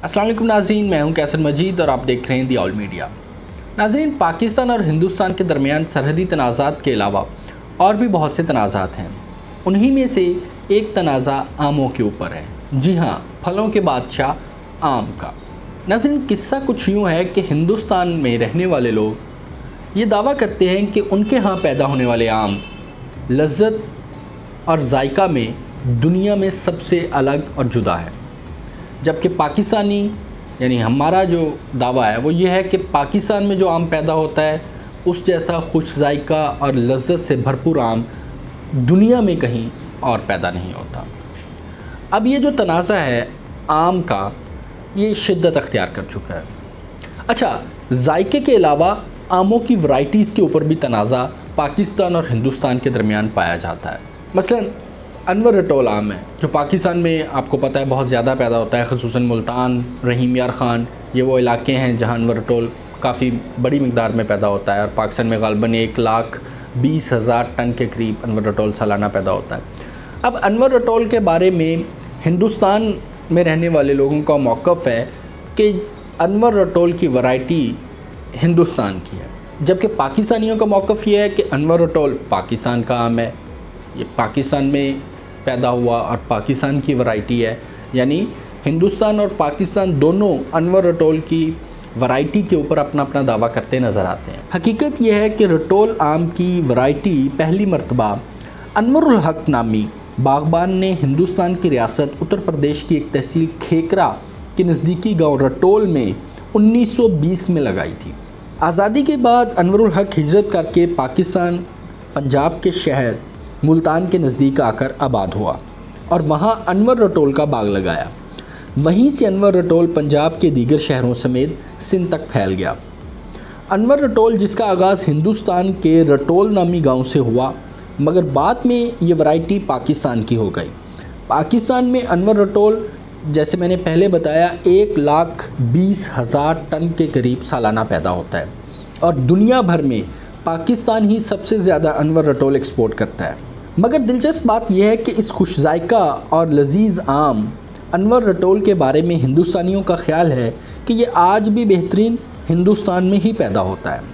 अस्सलाम वालेकुम नाज़रीन, मैं हूं कैसर मजीद और आप देख रहे हैं दी ऑल मीडिया। नाज़रीन, पाकिस्तान और हिंदुस्तान के दरमियान सरहदी तनाज़ात के अलावा और भी बहुत से तनाज़ात हैं। उन्हीं में से एक तनाज़ा आमों के ऊपर है। जी हाँ, फलों के बादशाह आम का। नाज़रीन, किस्सा कुछ यूँ है कि हिंदुस्तान में रहने वाले लोग ये दावा करते हैं कि उनके यहाँ पैदा होने वाले आम लज़्ज़त और जायका में दुनिया में सबसे अलग और जुदा है, जबकि पाकिस्तानी यानी हमारा जो दावा है वो ये है कि पाकिस्तान में जो आम पैदा होता है उस जैसा खुश जायका और लज़्ज़त से भरपूर आम दुनिया में कहीं और पैदा नहीं होता। अब ये जो तनाज़ा है आम का, ये शिद्दत अख्तियार कर चुका है। अच्छा, जायके के अलावा आमों की वैराइटीज़ के ऊपर भी तनाज़ा पाकिस्तान और हिंदुस्तान के दरमियान पाया जाता है। मसलन अनवर रटोल आम है जो पाकिस्तान में आपको पता है बहुत ज़्यादा पैदा होता है, ख़ुसूसन मुल्तान, रहीम यार ख़ान, ये वो इलाके हैं जहाँ अनवर रटोल काफ़ी बड़ी मिकदार में पैदा होता है और पाकिस्तान में ग़ालिबन 1,20,000 टन के करीब अनवर रटोल सालाना पैदा होता है। अब अनवर रटोल के बारे में हिंदुस्तान में रहने वाले लोगों का मौक़िफ़ है कि अनवर रटोल की वैरायटी हिंदुस्तान की है, जबकि पाकिस्तानियों का मौक़िफ़ ये है कि अनवर रटोल पाकिस्तान का आम है, ये पाकिस्तान में पैदा हुआ और पाकिस्तान की वैरायटी है। यानी हिंदुस्तान और पाकिस्तान दोनों अनवर रटोल की वैरायटी के ऊपर अपना अपना दावा करते नज़र आते हैं। हकीकत यह है कि रटोल आम की वैरायटी पहली मरतबा अनवरुल हक नामी बागबान ने हिंदुस्तान की रियासत उत्तर प्रदेश की एक तहसील खेकरा के नज़दीकी गाँव रटोल में 1920 में लगाई थी। आज़ादी के बाद अनवरुल हक हिजरत करके पाकिस्तान पंजाब के शहर मुल्तान के नज़दीक आकर आबाद हुआ और वहाँ अनवर रटोल का बाग लगाया। वहीं से अनवर रटोल पंजाब के दीगर शहरों समेत सिंध तक फैल गया। अनवर रटोल जिसका आगाज़ हिंदुस्तान के रटोल नामी गांव से हुआ, मगर बाद में ये वैरायटी पाकिस्तान की हो गई। पाकिस्तान में अनवर रटोल जैसे मैंने पहले बताया 1,20,000 टन के करीब सालाना पैदा होता है और दुनिया भर में पाकिस्तान ही सबसे ज़्यादा अनवर रटोल एक्सपोर्ट करता है। मगर दिलचस्प बात यह है कि इस खुश जायका और लजीज़ आम अनवर रटोल के बारे में हिंदुस्तानियों का ख्याल है कि ये आज भी बेहतरीन हिंदुस्तान में ही पैदा होता है।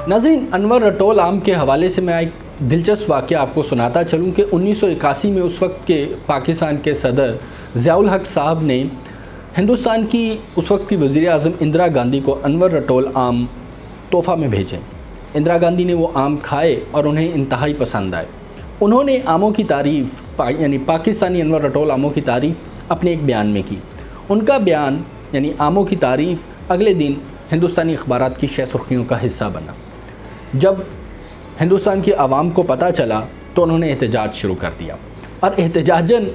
नाज़रीन, अनवर रटोल आम के हवाले से मैं एक दिलचस्प वाक़या आपको सुनाता चलूँ कि 1981 में उस वक्त के पाकिस्तान के सदर ज़ियाउल हक साहब ने हिंदुस्तान की उस वक्त की वज़ीर आज़म इंदिरा गांधी को अनवर रटोल आम तोहफ़ा में भेजे। इंदिरा गांधी ने वो आम खाए और उन्हें इंतहाई पसंद आए। उन्होंने आमों की तारीफ़ यानी पाकिस्तानी अनवर रटोल आमों की तारीफ़ अपने एक बयान में की। उनका बयान यानी आमों की तारीफ़ अगले दिन हिंदुस्तानी अखबारात की शह सुर्खियों का हिस्सा बना। जब हिंदुस्तान की आवाम को पता चला तो उन्होंने एहतजाज शुरू कर दिया और एहतजाजन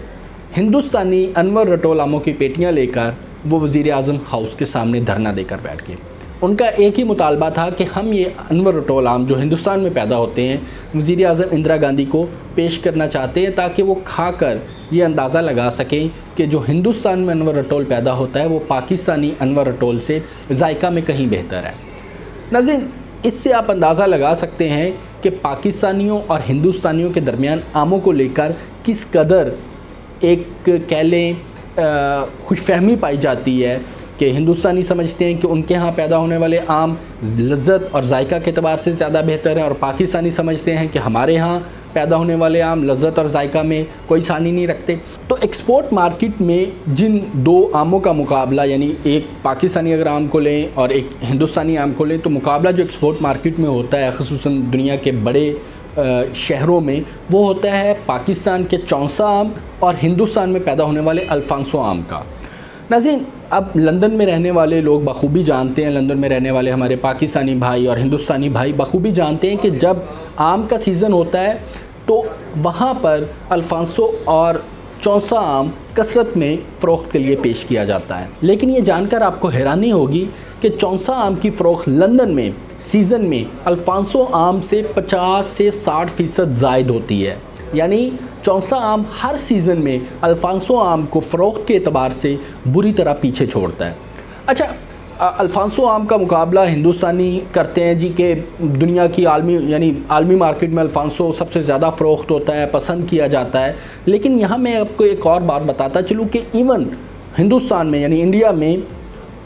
हिंदुस्तानी अनवर रटोल आमों की पेटियाँ लेकर वो वज़ीर आज़म हाउस के सामने धरना देकर बैठ गए। उनका एक ही मुतालबा था कि हम ये अनवर रटोल आम जो हिंदुस्तान में पैदा होते हैं वज़ीर आज़म इंदिरा गांधी को पेश करना चाहते हैं ताकि वो खाकर ये अंदाज़ा लगा सकें कि जो हिंदुस्तान में अनवर रटोल पैदा होता है वो पाकिस्तानी अनवर रटोल से जायका में कहीं बेहतर है। नाज़रीन, इससे आप अंदाज़ा लगा सकते हैं कि पाकिस्तानियों और हिंदुस्तानियों के दरमियान आमों को लेकर किस कदर एक कह लें खुशफहमी पाई जाती है कि हिंदुस्तानी समझते हैं कि उनके यहाँ पैदा होने वाले आम लज़्ज़त और जायका के अतबार से ज़्यादा बेहतर है और पाकिस्तानी समझते हैं कि हमारे यहाँ पैदा होने वाले आम लज़्ज़त और जायका में कोई सानी नहीं रखते। तो एक्सपोर्ट मार्केट में जिन दो आमों का मुकाबला, यानी एक पाकिस्तानी अगर आम को लें और एक हिंदुस्तानी आम को लें, तो मुकाबला जो एक्सपोर्ट मार्केट में होता है ख़ुसूसन दुनिया के बड़े शहरों में, वो होता है पाकिस्तान के चौसा आम और हिंदुस्तान में पैदा होने वाले अल्फांसो आम का। नाज़रीन, अब लंदन में रहने वाले लोग बखूबी जानते हैं, लंदन में रहने वाले हमारे पाकिस्तानी भाई और हिंदुस्तानी भाई बखूबी जानते हैं कि जब आम का सीज़न होता है तो वहाँ पर अल्फांसो और चौसा आम कसरत में फ़रोख्त के लिए पेश किया जाता है। लेकिन ये जानकर आपको हैरानी होगी कि चौसा आम की फ़रोख्त लंदन में सीज़न में अल्फांसो आम से 50 से 60% ज़ायद होती है। यानी चौसा आम हर सीज़न में अल्फांसो आम को फ़रोख्त के एतबार से बुरी तरह पीछे छोड़ता है। अच्छा, अल्फांसो आम का मुकाबला हिंदुस्तानी करते हैं जी कि दुनिया की आलमी मार्केट में अल्फांसो सबसे ज़्यादा फ़रोख्त होता है, पसंद किया जाता है। लेकिन यहाँ मैं आपको एक और बात बताता चलूँ कि इवन हिंदुस्तान में यानी इंडिया में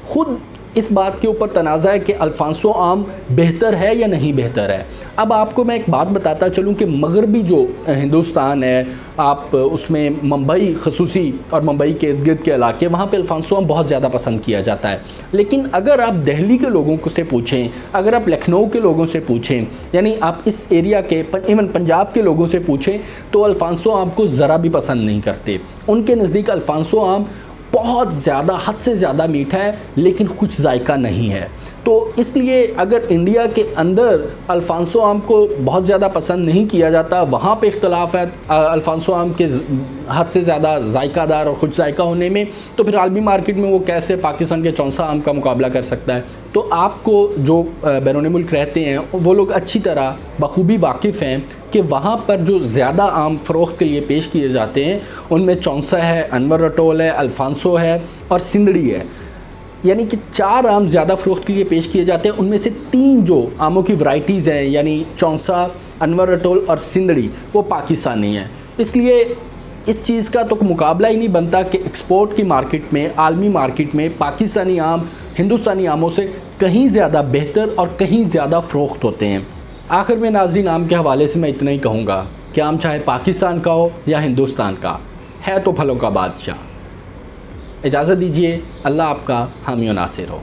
ख़ुद इस बात के ऊपर तनाज़ा है कि अल्फांसो आम बेहतर है या नहीं बेहतर है। अब आपको मैं एक बात बताता चलूँ कि मगरबी जो हिंदुस्तान है, आप उसमें मुंबई ख़ुसूसी और मुंबई के इर्द गिर्द के इलाके, वहाँ पे अल्फांसो आम बहुत ज़्यादा पसंद किया जाता है। लेकिन अगर आप दिल्ली के लोगों को से पूछें, अगर आप लखनऊ के लोगों से पूछें, यानी आप इस एरिया के इवन पंजाब के लोगों से पूछें, तो अल्फांसो आम को ज़रा भी पसंद नहीं करते। उनके नज़दीक अल्फांसो आम बहुत ज़्यादा, हद से ज़्यादा मीठा है लेकिन कुछ जायका नहीं है। तो इसलिए अगर इंडिया के अंदर अल्फांसो आम को बहुत ज़्यादा पसंद नहीं किया जाता, वहाँ पे इख्तलाफ है अल्फांसो आम के हद से ज़्यादा जायकादार और खुश जायका होने में, तो फिर आलमी मार्केट में वो कैसे पाकिस्तान के चौसा आम का मुकाबला कर सकता है। तो आपको जो बैरून मुल्क रहते हैं वो लोग अच्छी तरह बखूबी वाकिफ़ हैं कि वहाँ पर जो ज़्यादा आम फ़रोख्त के लिए पेश किए जाते हैं उनमें चौसा है, अनवर रटोल है, अल्फांसो है और सिंदड़ी है। यानी कि 4 आम ज़्यादा फ़रोख्त के लिए पेश किए जाते हैं। उनमें से 3 जो आमों की वैरायटीज़ हैं, यानी चौसा, अनवर रटोल और सिंदड़ी, वो पाकिस्तानी है। इसलिए इस चीज़ का तो मुकाबला ही नहीं बनता कि एक्सपोर्ट की मार्केट में, आलमी मार्केट में पाकिस्तानी आम हिंदुस्तानी आमों से कहीं ज़्यादा बेहतर और कहीं ज़्यादा फ़रोख्त होते हैं। आखिर में नाज़रीन, आम के हवाले से मैं इतना ही कहूँगा कि आम चाहे पाकिस्तान का हो या हिंदुस्तान का, है तो फलों का बादशाह। इजाज़त दीजिए, अल्लाह आपका हामी और नासिर हो।